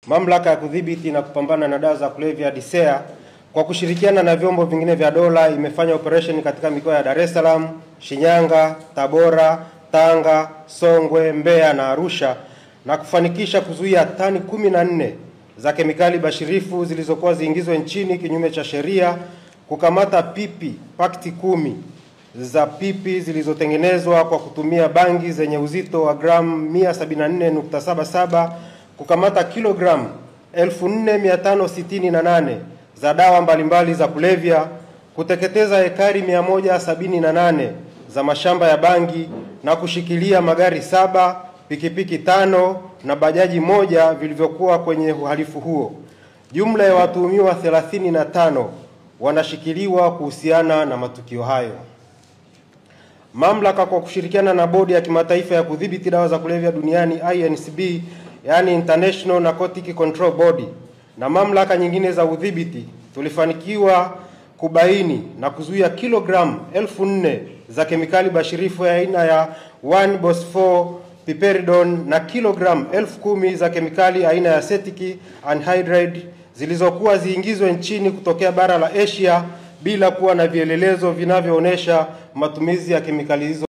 Mamlaka ya kudhibiti na kupambana na dawa za kulevya DCEA kwa kushirikiana na vyombo vingine vya dola imefanya operation katika mikoa ya Dar es Salaam, Shinyanga, Tabora, Tanga, Songwe, Mbeya na Arusha na kufanikisha kuzuia tani 14 za kemikali bashirifu zilizokuwa ziingizwe nchini kinyume cha sheria, kukamata pipi pakti 10 za pipi zilizotengenezwa kwa kutumia bangi zenye uzito wa gramu 174.77, kukamata kilogramu 4568 za dawa mbalimbali za kulevya, kuteketeza ekari 178 za mashamba ya bangi na kushikilia magari 7, pikipiki 5 na bajaji 1 vilivyokuwa kwenye uhalifu huo. Jumla ya watuhumiwa 35 wanashikiliwa kuhusiana na matukio hayo. Mamlaka kwa kushirikiana na Bodi ya Kimataifa ya Kudhibiti Dawa za Kulevya Duniani INCB, yani International Narcotic Control Body, na mamlaka nyingine za udhibiti tulifanikiwa kubaini na kuzuia kilogramu 1000 za kemikali bashirifu ya aina ya 1-bosphor piperidone na kilogramu 10,000 za kemikali aina ya acetic anhydride zilizokuwa ziingizwe nchini kutokea bara la Asia bila kuwa na vielelezo vinavyoonesha matumizi ya kemikali hizo.